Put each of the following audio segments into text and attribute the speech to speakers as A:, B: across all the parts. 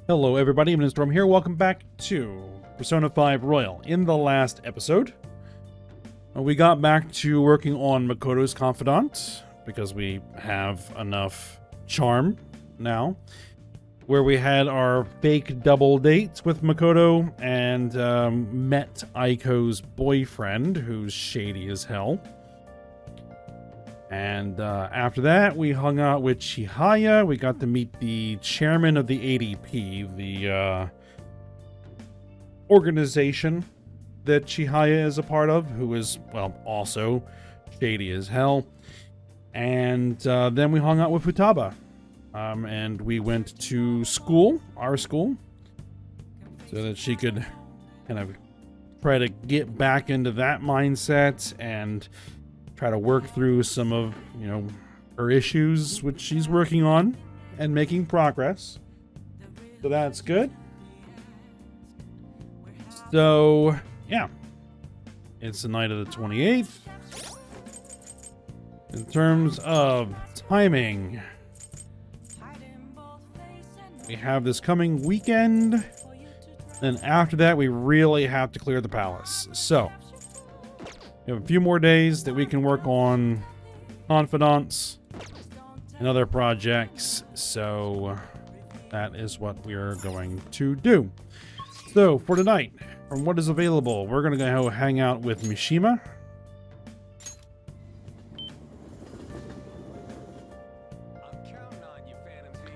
A: Hello everybody, I'm Storm here. Welcome back to Persona 5 Royal. In the last episode, we got back to working on Makoto's confidant, because we have enough charm now, where we had our fake double date with Makoto and met Aiko's boyfriend, who's shady as hell. And after that, we hung out with Chihaya. We got to meet the chairman of the ADP, the organization that Chihaya is a part of, who is, well, also shady as hell. And then we hung out with Futaba. And we went to school, our school, so that she could kind of try to get back into that mindset and try to work through some of, her issues, which she's working on and making progress. So that's good. So, yeah. It's the night of the 28th. In terms of timing, we have this coming weekend. Then after that, we really have to clear the palace. So, we have a few more days that we can work on confidants and other projects, so that is what we are going to do. So for tonight, from what is available, we're going to go hang out with Mishima.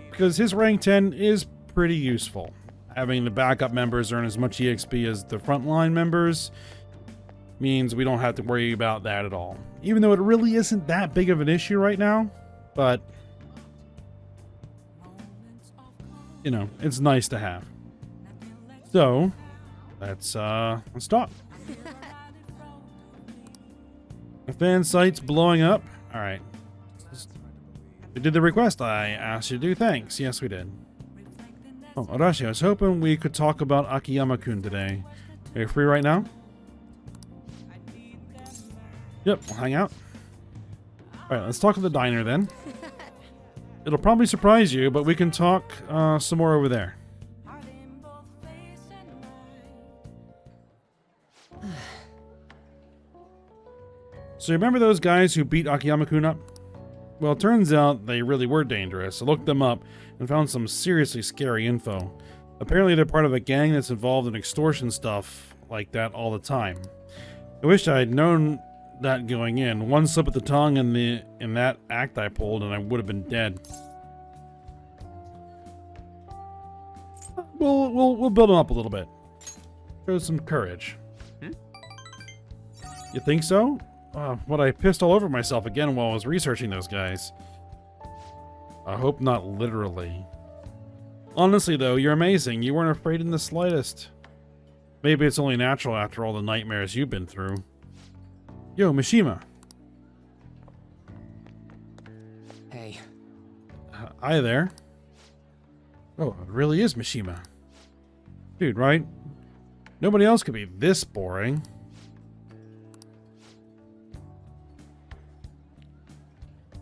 A: Because his rank 10 is pretty useful. Having the backup members earn as much EXP as the frontline members means we don't have to worry about that at all. Even though it really isn't that big of an issue right now, but it's nice to have. So let's talk. The fan site's blowing up. All right. We did the request I asked you to do. Thanks. Yes, we did. Oh, Arashi, I was hoping we could talk about Akiyama-kun today. Are you free right now? Yep, we'll hang out. Alright, let's talk at the diner then. It'll probably surprise you, but we can talk some more over there. So you remember those guys who beat Akiyama-kun up? Well, it turns out they really were dangerous. I looked them up and found some seriously scary info. Apparently they're part of a gang that's involved in extortion stuff like that all the time. I wish I had known that going in. One slip of the tongue in that act I pulled and I would have been dead. We'll build them up a little bit. Show some courage. You think so? What, I pissed all over myself again while I was researching those guys. I hope not literally. Honestly though, you're amazing. You weren't afraid in the slightest. Maybe it's only natural after all the nightmares you've been through. Yo, Mishima.
B: Hey.
A: Hi there. Oh, it really is Mishima. Dude, right? Nobody else could be this boring.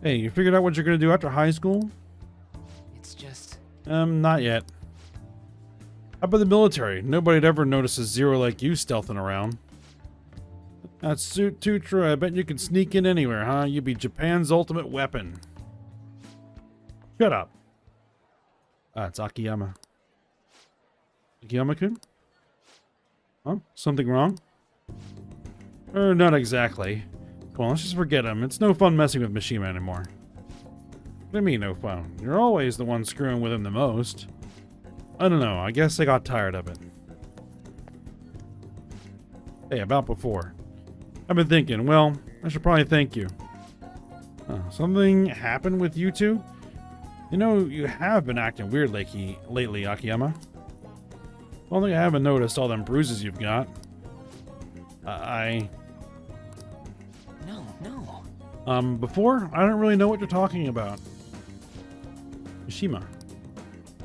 A: Hey, you figured out what you're gonna do after high school?
B: It's just...
A: Not yet. How about the military? Nobody'd ever notice a zero like you stealthing around. That's too true. I bet you can sneak in anywhere, huh? You'd be Japan's ultimate weapon. Shut up. It's Akiyama. Akiyama-kun? Huh? Something wrong? Not exactly. Come on, let's just forget him. It's no fun messing with Mishima anymore. What do you mean, no fun? You're always the one screwing with him the most. I don't know. I guess I got tired of it. Hey, about before. I've been thinking, well, I should probably thank you. Something happened with you two? You have been acting weird lately, Akiyama. Don't think I haven't noticed all them bruises you've got.
B: No.
A: Before? I don't really know what you're talking about. Mishima.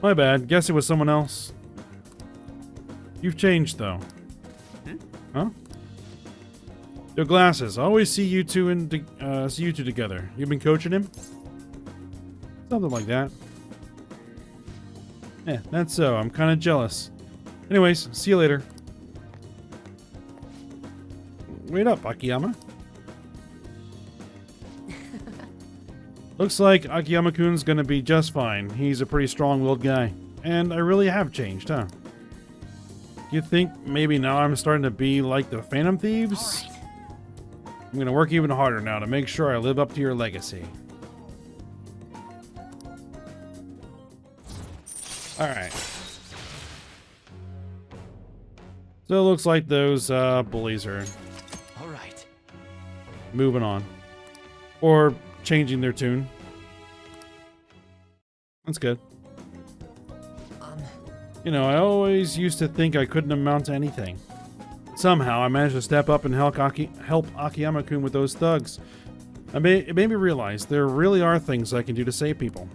A: My bad. Guess it was someone else. You've changed, though. Huh? Your glasses. I always see you two together. You've been coaching him? Something like that. Yeah, that's so. I'm kind of jealous. Anyways, see you later. Wait up, Akiyama. Looks like Akiyama-kun's gonna be just fine. He's a pretty strong-willed guy. And I really have changed, huh? You think maybe now I'm starting to be like the Phantom Thieves?
B: All right.
A: I'm gonna work even harder now to make sure I live up to your legacy. Alright. So it looks like those bullies are
B: All right.
A: moving on. Or changing their tune. That's good. You know, I always used to think I couldn't amount to anything. Somehow, I managed to step up and help Akiyama-kun with those thugs. It made me realize there really are things I can do to save people.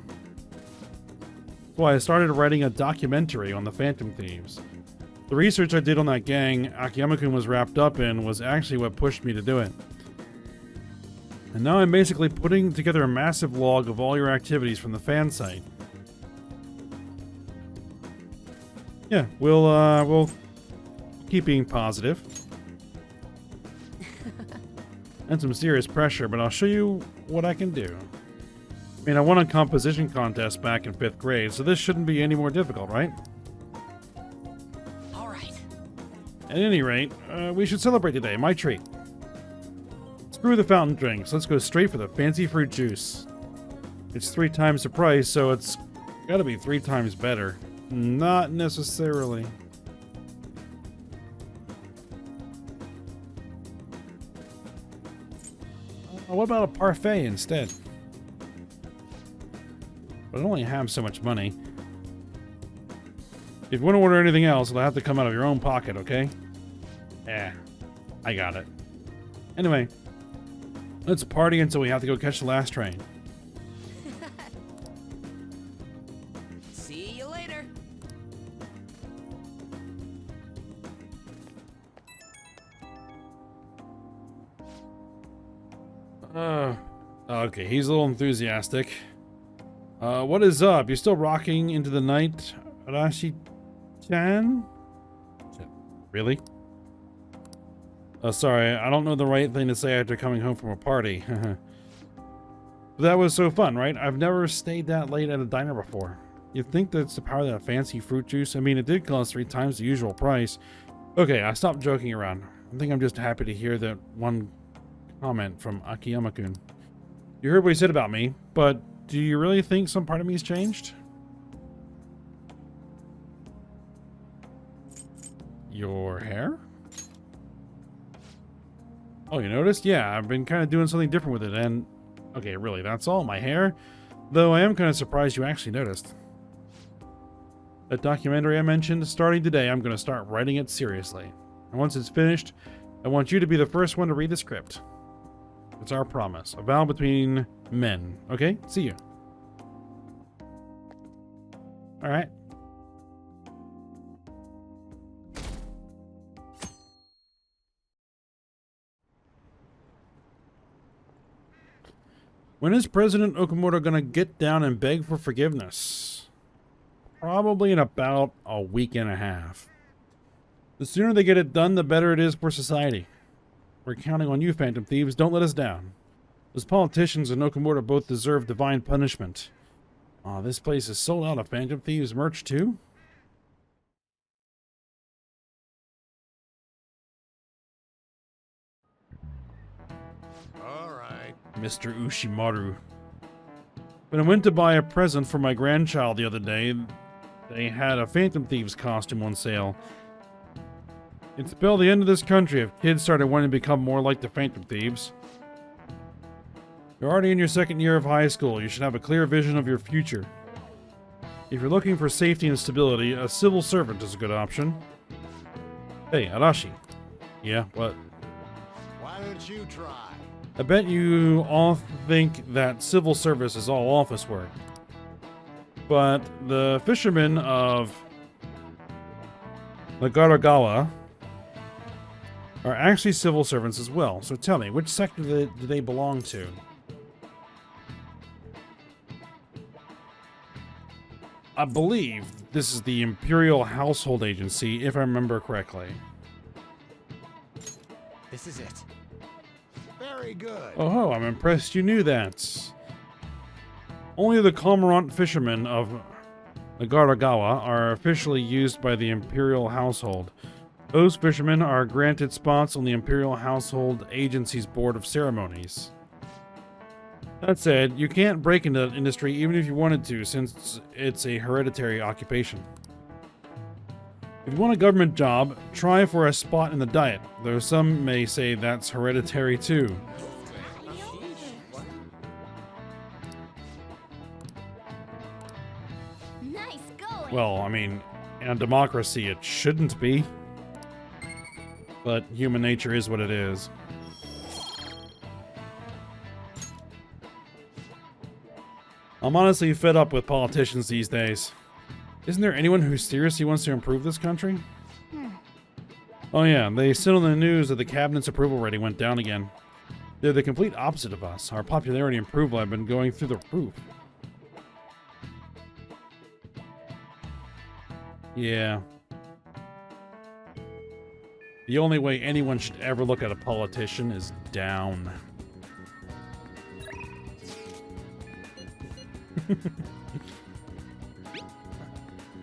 A: That's why I started writing a documentary on the Phantom Thieves. The research I did on that gang Akiyama-kun was wrapped up in was actually what pushed me to do it. And now I'm basically putting together a massive log of all your activities from the fan site. Yeah, we'll keep being positive. And some serious pressure, but I'll show you what I can do. I mean, I won a composition contest back in 5th grade, so this shouldn't be any more difficult, right?
B: All right.
A: At any rate, we should celebrate today, my treat. Screw the fountain drinks, let's go straight for the fancy fruit juice. It's 3 times the price, so it's gotta be 3 times better. Not necessarily. What about a parfait instead? But I only have so much money. If you want to order anything else, it'll have to come out of your own pocket, okay? Yeah, I got it. Anyway, let's party until we have to go catch the last train.
B: See you later.
A: Okay, he's a little enthusiastic. What is up? You still rocking into the night, Arashi-chan? Really? Sorry, I don't know the right thing to say after coming home from a party. That was so fun, right? I've never stayed that late at a diner before. You'd think that's the power of that fancy fruit juice. I mean, it did cost 3 times the usual price. Okay, I stopped joking around. I think I'm just happy to hear that one comment from Akiyama-kun. You heard what he said about me, but do you really think some part of me's changed? Your hair? Oh, you noticed? Yeah, I've been kind of doing something different with it, and... Okay, really, that's all? My hair? Though I am kind of surprised you actually noticed. That documentary I mentioned, starting today, I'm going to start writing it seriously. And once it's finished, I want you to be the first one to read the script. It's our promise. A vow between men. Okay? See you. Alright. When is President Okamoto gonna get down and beg for forgiveness? Probably in about a week and a half. The sooner they get it done, the better it is for society. We're counting on you, Phantom Thieves. Don't let us down. Those politicians and Okamoto both deserve divine punishment. Aw, this place is sold out of Phantom Thieves merch, too?
C: All right.
A: Mr. Ushimaru. When I went to buy a present for my grandchild the other day, they had a Phantom Thieves costume on sale. It'd spell the end of this country if kids started wanting to become more like the Phantom Thieves. You're already in your 2nd year of high school. You should have a clear vision of your future. If you're looking for safety and stability, a civil servant is a good option. Hey, Arashi. Yeah, what?
C: Why don't you try?
A: I bet you all think that civil service is all office work. But the fishermen of Nagaragawa are actually civil servants as well. So tell me, which sector do they belong to? I believe this is the Imperial Household Agency, if I remember correctly.
B: This is it.
C: Very good.
A: Oh, I'm impressed you knew that. Only the cormorant fishermen of Nagaragawa are officially used by the Imperial Household. Those fishermen are granted spots on the Imperial Household Agency's Board of Ceremonies. That said, you can't break into that industry even if you wanted to, since it's a hereditary occupation. If you want a government job, try for a spot in the Diet, though some may say that's hereditary too.
D: Nice going.
A: Well, I mean, in a democracy it shouldn't be. But human nature is what it is. I'm honestly fed up with politicians these days. Isn't there anyone who seriously wants to improve this country? Oh yeah, they said on the news that the cabinet's approval rating went down again. They're the complete opposite of us. Our popularity and approval have been going through the roof. Yeah. The only way anyone should ever look at a politician is down.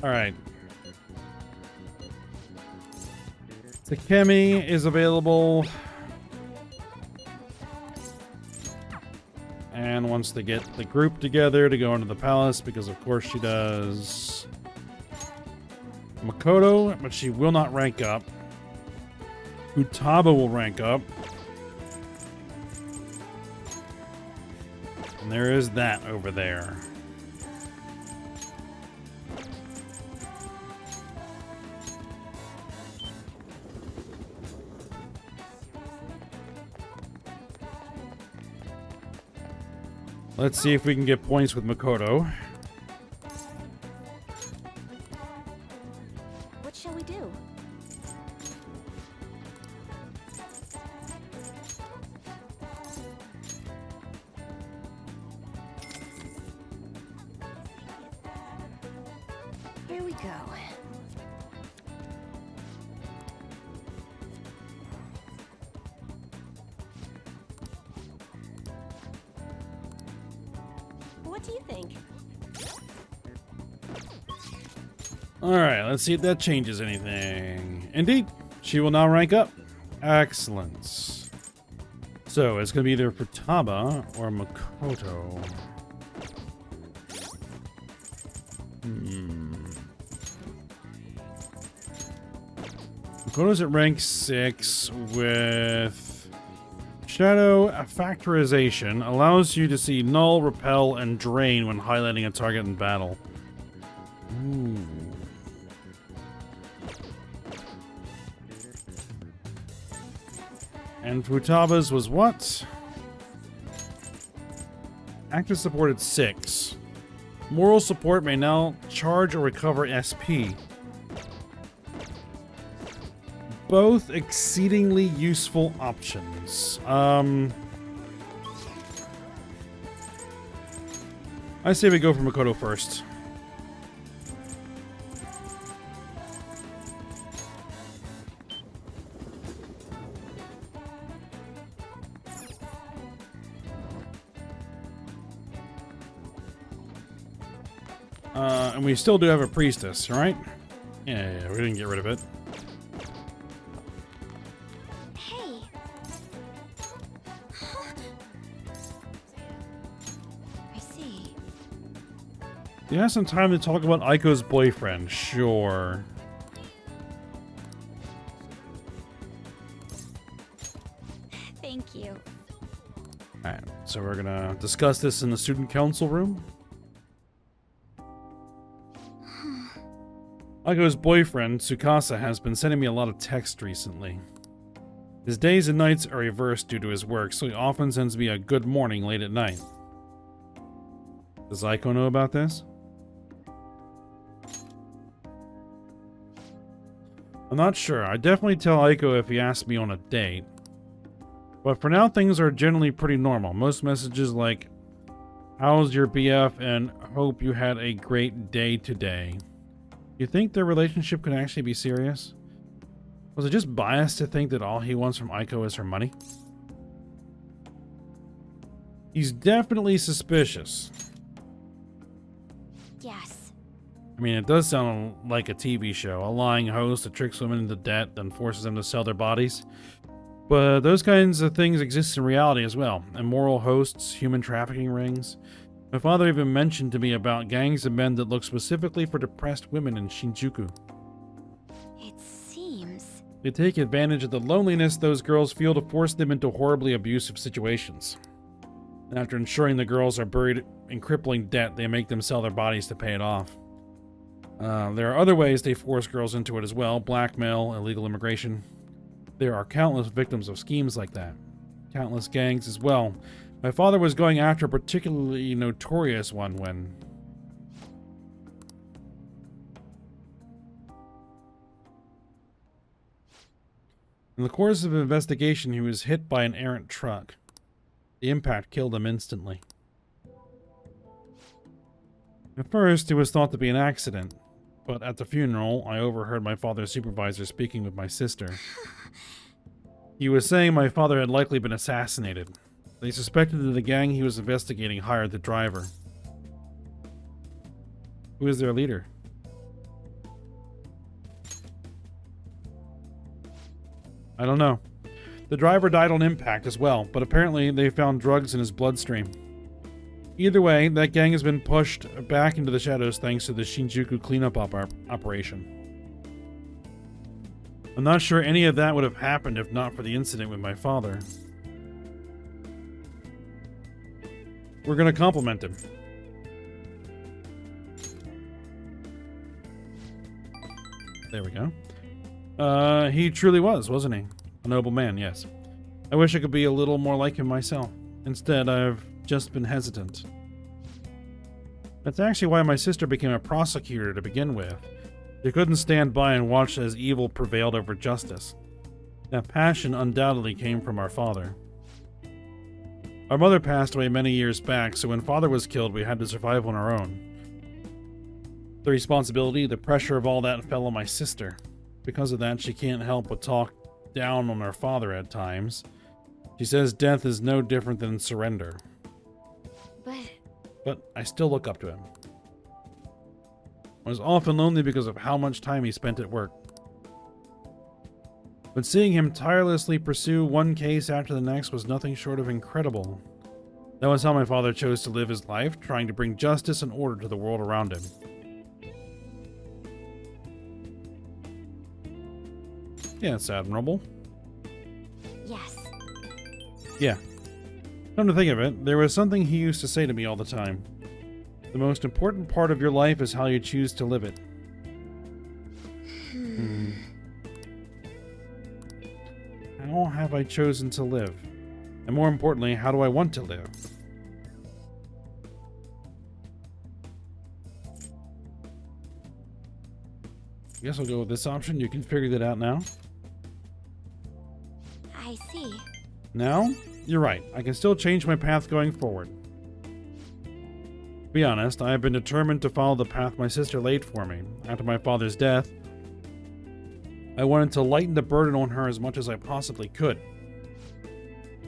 A: Alright. Takemi is available. And wants to get the group together to go into the palace because of course she does. Makoto, but she will not rank up. Futaba will rank up. And there is that over there. Let's see if we can get points with Makoto.
D: What shall we do? Here we go. What do you think?
A: Alright, let's see if that changes anything. Indeed, she will now rank up. Excellent. So, it's going to be either Futaba or Makoto. Makoto's at rank 6 with Shadow Factorization. Allows you to see null, repel, and drain when highlighting a target in battle. Ooh. And Futaba's was what? Active support at 6. Moral support may now charge or recover SP. Both exceedingly useful options. I say we go for Makoto first. And we still do have a priestess, right? Yeah, we didn't get rid of it.
D: Hey. I see.
A: You have some time to talk about Aiko's boyfriend, sure.
D: Thank you.
A: Alright, so we're gonna discuss this in the student council room. Aiko's boyfriend, Tsukasa, has been sending me a lot of text recently. His days and nights are reversed due to his work, so he often sends me a good morning late at night. Does Aiko know about this? I'm not sure. I'd definitely tell Aiko if he asked me on a date. But for now, things are generally pretty normal. Most messages like, How's your BF, and hope you had a great day today. You think their relationship could actually be serious? Was it just biased to think that all he wants from Aiko is her money? He's definitely suspicious.
D: Yes.
A: I mean, it does sound like a TV show. A lying host that tricks women into debt, then forces them to sell their bodies. But those kinds of things exist in reality as well. Immoral hosts, human trafficking rings. My father even mentioned to me about gangs of men that look specifically for depressed women in Shinjuku.
D: It seems.
A: They take advantage of the loneliness those girls feel to force them into horribly abusive situations. And after ensuring the girls are buried in crippling debt, they make them sell their bodies to pay it off. There are other ways they force girls into it as well. Blackmail, illegal immigration. There are countless victims of schemes like that. Countless gangs as well. My father was going after a particularly notorious one when... In the course of an investigation, he was hit by an errant truck. The impact killed him instantly. At first, it was thought to be an accident, but at the funeral, I overheard my father's supervisor speaking with my sister. He was saying my father had likely been assassinated. They suspected that the gang he was investigating hired the driver. Who is their leader? I don't know. The driver died on impact as well, but apparently they found drugs in his bloodstream. Either way, that gang has been pushed back into the shadows thanks to the Shinjuku cleanup operation. I'm not sure any of that would have happened if not for the incident with my father. We're gonna compliment him. There we go. He truly was, wasn't he? A noble man, yes. I wish I could be a little more like him myself. Instead, I've just been hesitant. That's actually why my sister became a prosecutor to begin with. She couldn't stand by and watch as evil prevailed over justice. That passion undoubtedly came from our father. Our mother passed away many years back, so when father was killed, we had to survive on our own. The responsibility, the pressure of all that fell on my sister. Because of that, she can't help but talk down on her father at times. She says death is no different than surrender. But I still look up to him. I was often lonely because of how much time he spent at work. But seeing him tirelessly pursue one case after the next was nothing short of incredible. That was how my father chose to live his life, trying to bring justice and order to the world around him. Yeah, it's admirable.
D: Yes.
A: Yeah. Come to think of it, there was something he used to say to me all the time. The most important part of your life is how you choose to live it. How have I chosen to live? And more importantly, how do I want to live? I guess I'll go with this option. You can figure that out now.
D: I see.
A: Now, you're right. I can still change my path going forward. To be honest, I have been determined to follow the path my sister laid for me. After my father's death, I wanted to lighten the burden on her as much as I possibly could.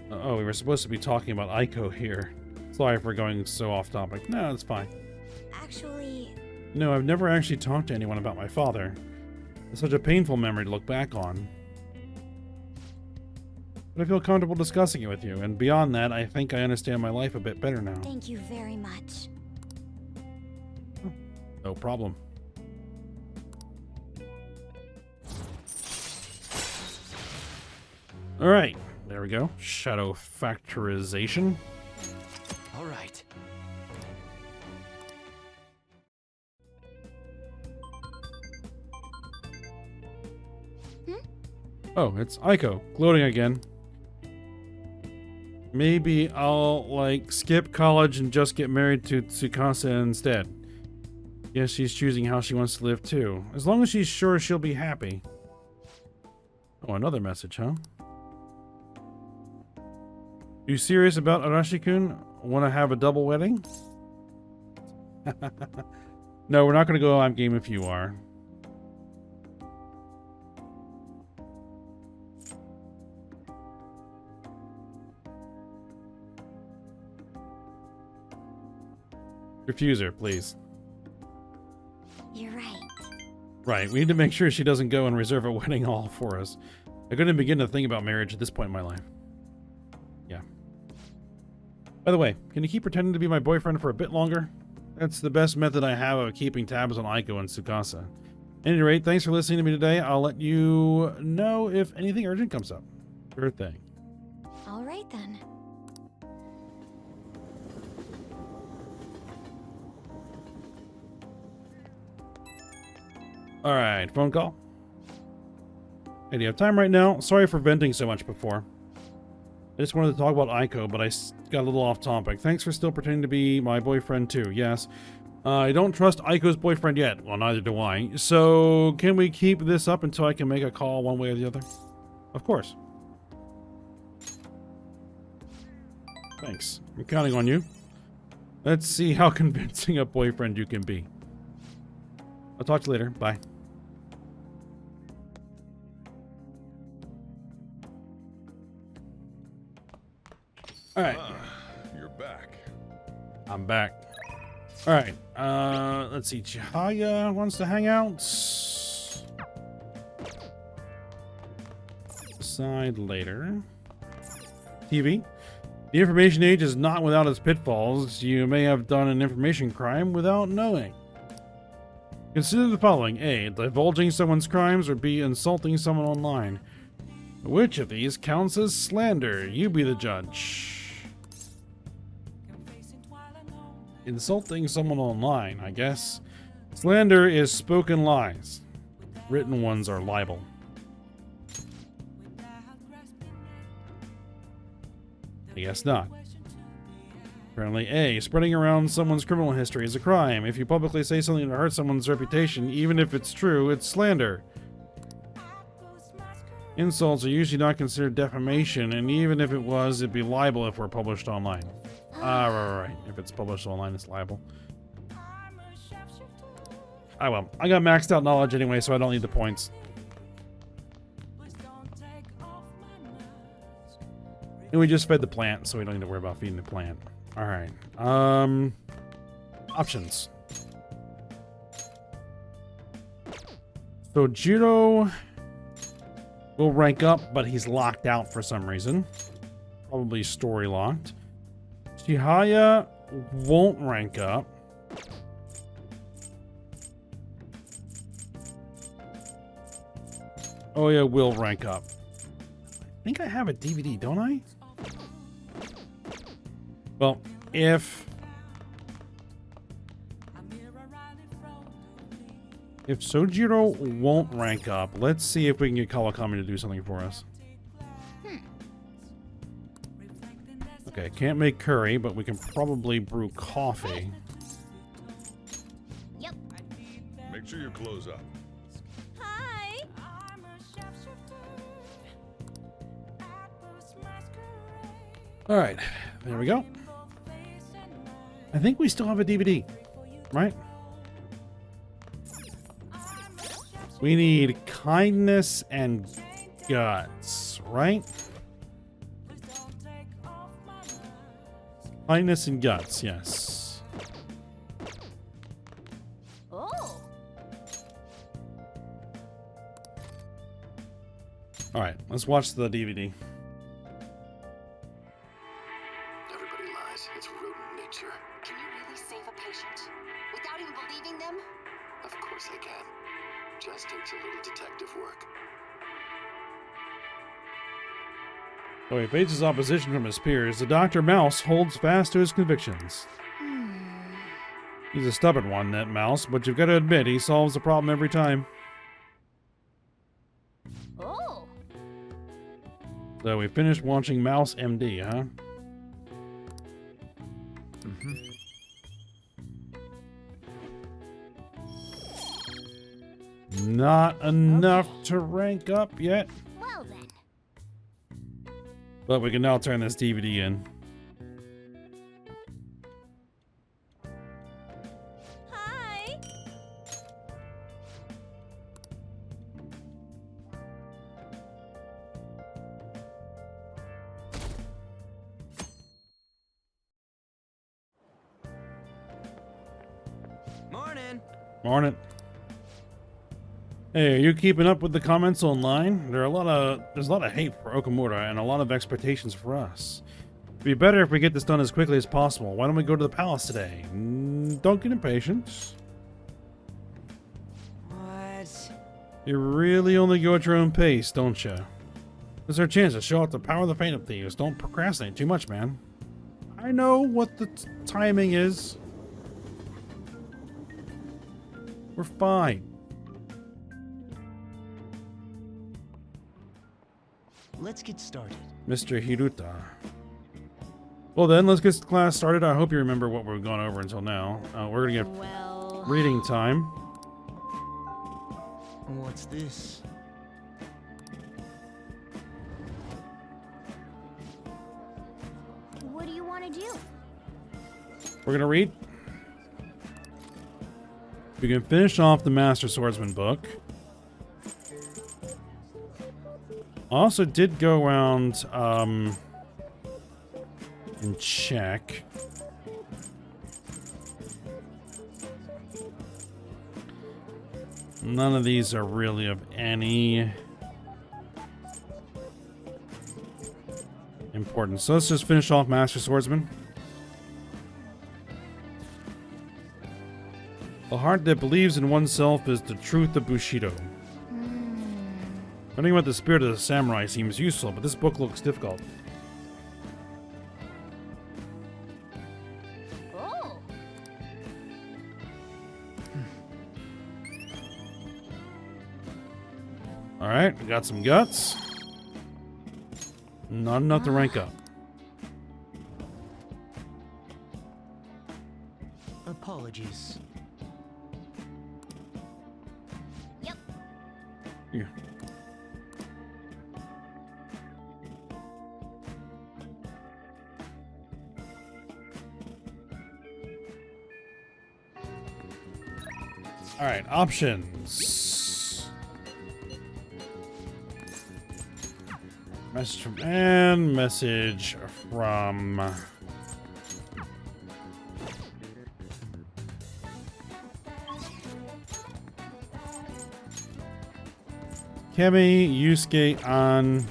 A: Oh, we were supposed to be talking about Aiko here. Sorry for going so off topic. No, it's fine.
D: Actually...
A: No, I've never actually talked to anyone about my father. It's such a painful memory to look back on. But I feel comfortable discussing it with you, and beyond that, I think I understand my life a bit better now.
D: Thank you very much.
A: Oh, no problem. Alright, there we go. Shadow factorization.
B: All right.
A: Oh, it's Aiko, gloating again. Maybe I'll, skip college and just get married to Tsukasa instead. Guess she's choosing how she wants to live too. As long as she's sure she'll be happy. Oh, another message, huh? You serious about Arashi-kun? Want to have a double wedding? No, we're not going to go I'm game if you are. Refuser, please.
D: You're right.
A: Right, we need to make sure she doesn't go and reserve a wedding hall for us. I couldn't begin to think about marriage at this point in my life. Yeah. By the way, can you keep pretending to be my boyfriend for a bit longer? That's the best method I have of keeping tabs on Aiko and Tsukasa. At any rate, thanks for listening to me today. I'll let you know if anything urgent comes up. Sure thing.
D: All right then.
A: Alright, phone call. Hey, do you have time right now? Sorry for venting so much before. I just wanted to talk about Aiko, but I got a little off topic. Thanks for still pretending to be my boyfriend too, yes. I don't trust Aiko's boyfriend yet. Well, neither do I. So, can we keep this up until I can make a call one way or the other? Of course. Thanks. I'm counting on you. Let's see how convincing a boyfriend you can be. I'll talk to you later. Bye. All right.
C: You're back.
A: I'm back. All right. Let's see. Chihaya wants to hang out. Decide later. TV. The information age is not without its pitfalls. You may have done an information crime without knowing. Consider the following. A. Divulging someone's crimes, or B. Insulting someone online. Which of these counts as slander? You be the judge. Insulting someone online, I guess. Slander is spoken lies. Written ones are libel. I guess not. Apparently A. Spreading around someone's criminal history is a crime. If you publicly say something to hurt someone's reputation, even if it's true, it's slander. Insults are usually not considered defamation, and even if it was, it'd be libel if we're published online. Right. If it's published online, it's libel. Well, I got maxed out knowledge anyway, so I don't need the points. And we just fed the plant, so we don't need to worry about feeding the plant. Alright. Options. So Jiro will rank up, but he's locked out for some reason. Probably story locked. Chihaya won't rank up. Oya will rank up. I think I have a DVD, don't I? Well, if Sojiro won't rank up, let's see if we can get Kawakami to do something for us. Okay, can't make curry, but we can probably brew coffee.
D: Yep.
C: Make sure you close up.
D: Hi.
A: All right, there we go. I think we still have a DVD, right? We need kindness and guts, right? Kindness and guts, yes.
D: Oh.
A: All right, let's watch the DVD.
E: Everybody lies. It's rodent nature.
F: Can you really save a patient without even believing them?
E: Of course I can. Just takes a little detective work.
A: Though he faces opposition from his peers, the Dr. Mouse holds fast to his convictions. He's a stubborn one, that Mouse, but you've got to admit he solves the problem every time.
D: Oh.
A: So we finished watching Mouse MD, huh? Not enough to rank up yet,
D: Well then.
A: but we can now turn this DVD in. Morning. Hey, are you keeping up with the comments online? There's a lot of hate for Okamura and a lot of expectations for us. It'd be better if we get this done as quickly as possible. Why don't we go to the palace today? Don't get impatient.
B: What?
A: You really only go at your own pace, don't you? This is our chance to show off the power of the Phantom Thieves. Don't procrastinate too much, man. I know what the timing is. We're fine.
B: Let's get started.
A: Mr. Hiruta. Well then, let's get class started. I hope you remember what we've gone over until now. We're gonna get
D: Well,
A: reading time.
B: What's this?
D: what do you want to do?
A: We're gonna read. We can finish off the Master Swordsman book. I also did go around and check. None of these are really of any importance. So let's just finish off Master Swordsman. The heart that believes in oneself is the truth of Bushido. Learning about the spirit of the samurai seems useful, but this book looks difficult.
D: Oh,
A: Alright, we got some guts. Not enough to rank up.
B: Apologies.
D: yep.
A: Yeah. Alright, options. Message from Anne, message from Kemi, Yusuke, on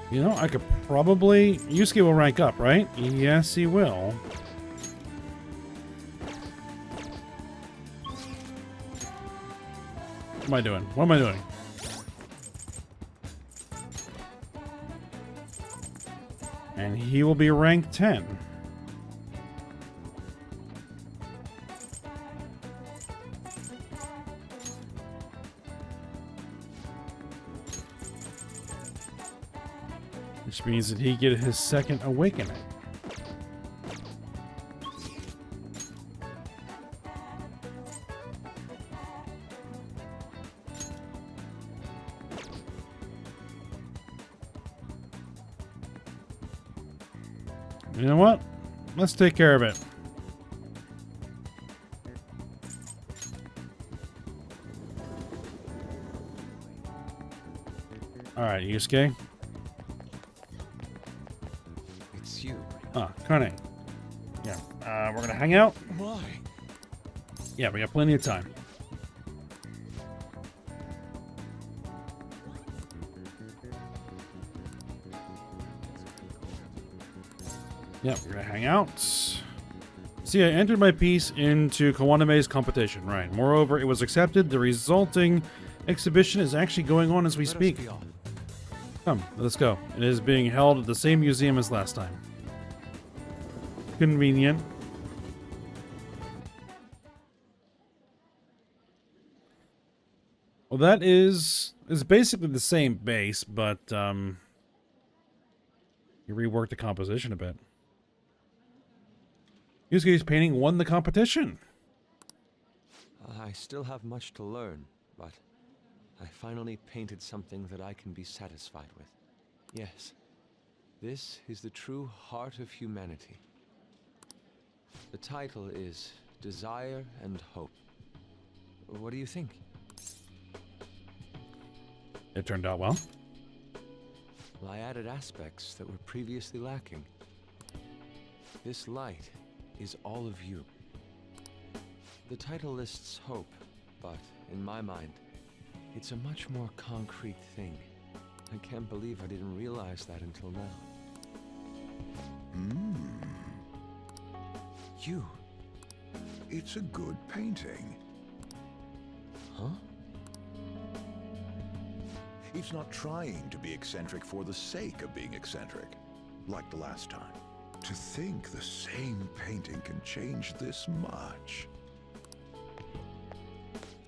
A: you know, I could probably Yusuke will rank up, right? Yes, he will. What am I doing? What am I doing? And he will be ranked 10. Which means that he get his second awakening. You know what? Let's take care of it. Alright, Yusuke.
B: It's you.
A: Ah, Kane. Yeah. We're gonna hang out.
B: Why?
A: Yeah, we got plenty of time. Yeah, we're gonna hang out. See, I entered my piece into Kawaname's competition, right. Moreover, it was accepted. The resulting exhibition is actually going on as we speak.
B: Let us be off.
A: Come, let's go. It is being held at the same museum as last time. Convenient. Well, that is basically the same base, but you reworked the composition a bit. Yusuke's painting won the competition.
B: I still have much to learn, but I finally painted something that I can be satisfied with. Yes, this is the true heart of humanity. The title is Desire and Hope. What do you think?
A: It turned out well.
B: Well, I added aspects that were previously lacking. This light is all of you. The title lists hope, but in my mind, it's a much more concrete thing. I can't believe I didn't realize that until now. You.
G: It's a good painting.
B: Huh?
G: It's not trying to be eccentric for the sake of being eccentric, like the last time. To think the same painting can change this much.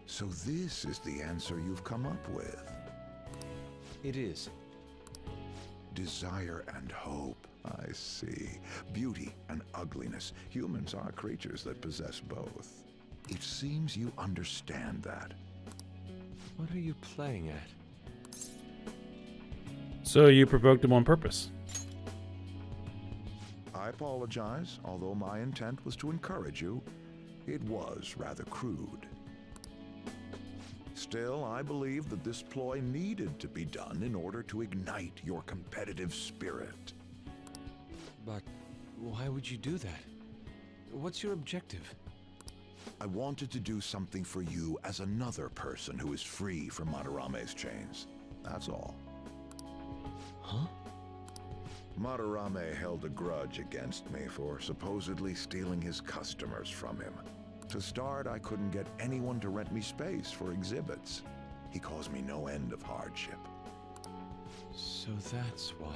G: So this is the answer you've come up with.
B: It is.
G: Desire and hope. I see. Beauty and ugliness. Humans are creatures that possess both. It seems you understand that.
B: What are you playing at?
A: So you provoked him on purpose.
G: I apologize, although my intent was to encourage you. It was rather crude. Still, I believe that this ploy needed to be done in order to ignite your competitive spirit.
B: But why would you do that? What's your objective?
G: I wanted to do something for you as another person who is free from Madarame's chains. That's all.
B: Huh?
G: Madarame held a grudge against me for supposedly stealing his customers from him. To start, I couldn't get anyone to rent me space for exhibits. He caused me no end of hardship.
B: So that's why.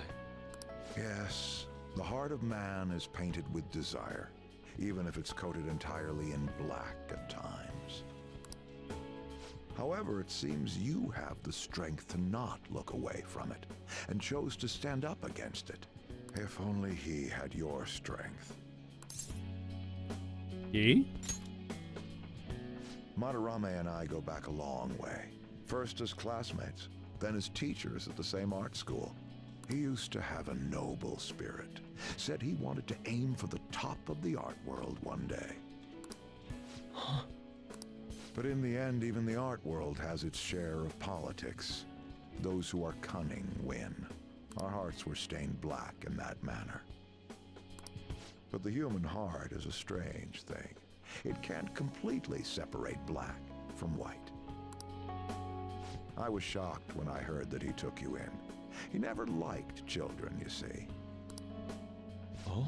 G: Yes, the heart of man is painted with desire, even if it's coated entirely in black at times. However, it seems you have the strength to not look away from it, and chose to stand up against it. If only he had your strength.
A: He?
G: Madarame and I go back a long way. First as classmates, then as teachers at the same art school. He used to have a noble spirit. Said he wanted to aim for the top of the art world one day.
B: Huh?
G: But in the end, even the art world has its share of politics. Those who are cunning win. Our hearts were stained black in that manner. But the human heart is a strange thing. It can't completely separate black from white. I was shocked when I heard that he took you in. He never liked children, you see.
B: Oh?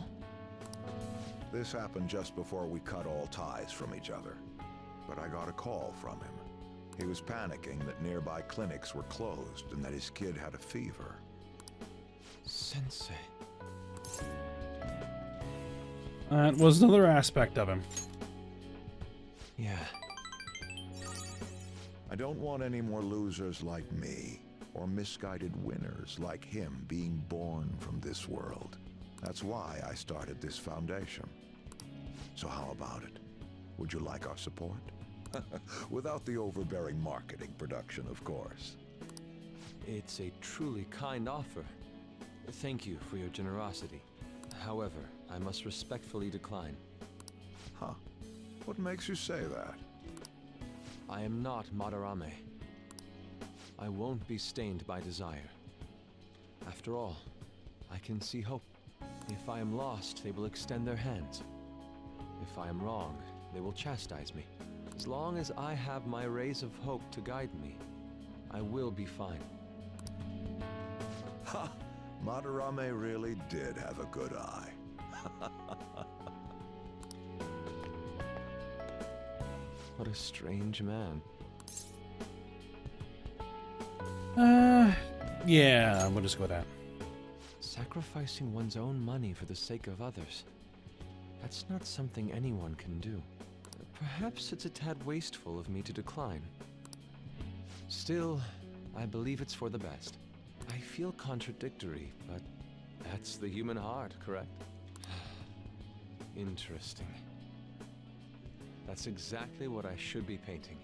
G: This happened just before we cut all ties from each other. But I got a call from him. He was panicking that nearby clinics were closed and that his kid had a fever.
B: Sensei.
A: That was another aspect of him.
B: Yeah.
G: I don't want any more losers like me, or misguided winners like him being born from this world. That's why I started this foundation. So how about it? Would you like our support? Without the overbearing marketing production, of course.
B: It's a truly kind offer. Thank you for your generosity. However, I must respectfully decline.
G: Huh. What makes you say that?
B: I am not Madarame. I won't be stained by desire. After all, I can see hope. If I am lost, they will extend their hands. If I am wrong, they will chastise me. As long as I have my rays of hope to guide me, I will be fine.
G: Ha! Madarame really did have a good eye.
B: What a strange man.
A: Yeah, we'll just go with that.
B: Sacrificing one's own money for the sake of others. That's not something anyone can do. Perhaps it's a tad wasteful of me to decline. Still, I believe it's for the best. I feel contradictory, but that's the human heart, correct? Interesting. That's exactly what I should be painting.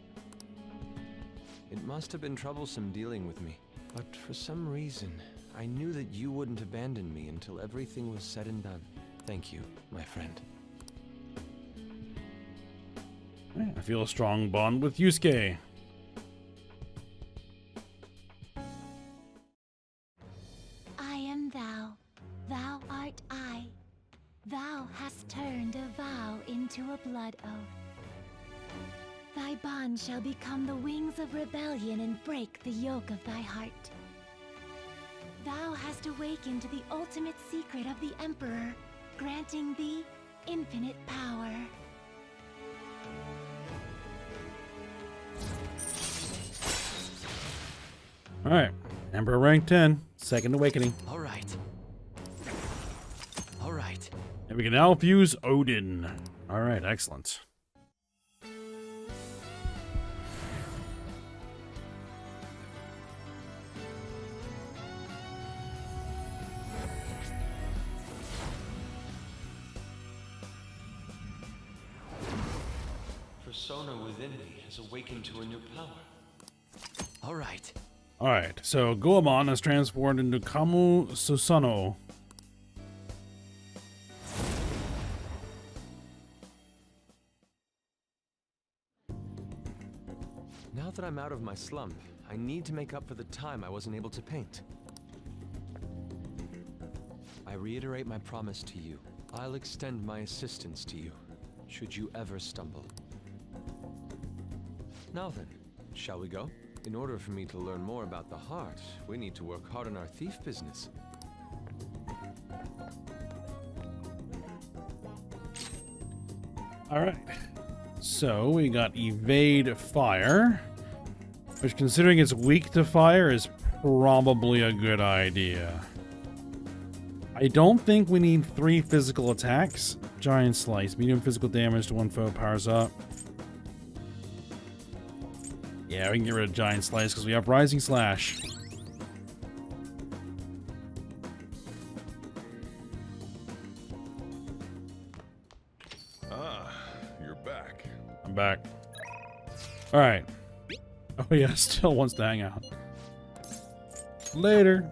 B: It must have been troublesome dealing with me, but for some reason, I knew that you wouldn't abandon me until everything was said and done. Thank you, my friend.
A: I feel a strong bond with Yusuke.
H: Thou hast turned a vow into a blood oath. Thy bond shall become the wings of rebellion and break the yoke of thy heart. Thou hast awakened to the ultimate secret of the Emperor, granting thee infinite power.
A: Alright. Emperor rank 10. Second awakening.
B: All right. All right.
A: And we can now fuse Odin. Alright, excellent.
B: Persona within me has awakened to a new power. All right.
A: Alright, so Goemon is transformed into Kamu Susanoo.
B: Now that I'm out of my slump, I need to make up for the time I wasn't able to paint. I reiterate my promise to you. I'll extend my assistance to you, should you ever stumble. Now then, shall we go? In order for me to learn more about the heart, we need to work hard on our thief business.
A: Alright. So we got evade fire, which considering it's weak to fire is probably a good idea. I don't think we need 3 physical attacks. Giant slice, medium physical damage to one foe, powers up. Yeah, we can get rid of giant slice because we have rising slash.
C: Ah, you're back.
A: I'm back. Alright. Oh yeah, still wants to hang out. Later.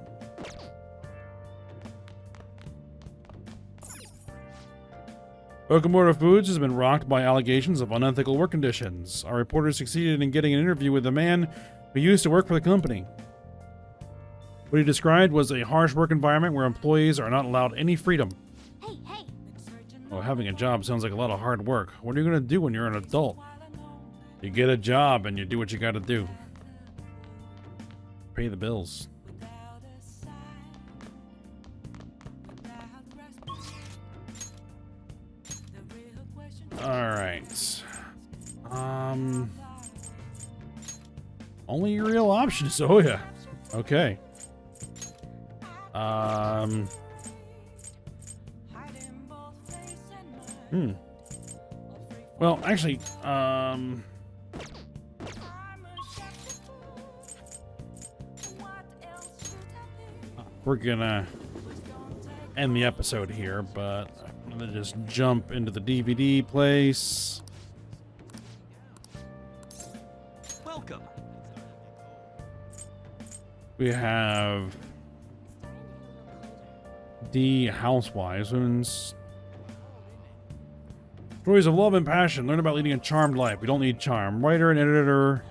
A: Okamura Foods has been rocked by allegations of unethical work conditions. Our reporter succeeded in getting an interview with a man who used to work for the company. What he described was a harsh work environment where employees are not allowed any freedom.
D: Hey, hey!
A: Oh, having a job sounds like a lot of hard work. What are you going to do when you're an adult? You get a job and you do what you got to do. Pay the bills. Alright. Only real option is Oya. Okay. Well, actually, we're gonna end the episode here, but I'm gonna just jump into the DVD place.
B: Welcome.
A: We have the Housewives, women's stories of love and passion. Learn about leading a charmed life. We don't need charm. Writer and editor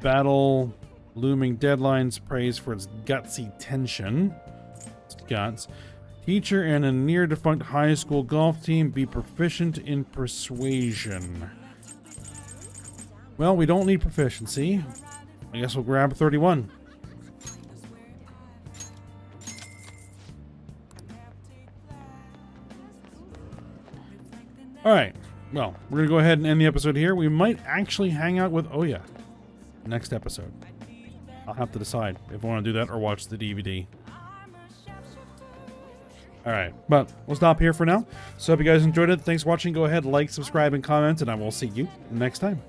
A: battle looming deadlines. Praise for its gutsy tension. It's guts. Teacher and a near-defunct high school golf team be proficient in persuasion. Well, we don't need proficiency. I guess we'll grab 31. Alright, well, we're going to go ahead and end the episode here. We might actually hang out with Oya next episode. I'll have to decide if I want to do that or watch the DVD. Alright, but we'll stop here for now. So, hope you guys enjoyed it. Thanks for watching. Go ahead, like, subscribe, and comment, and I will see you next time.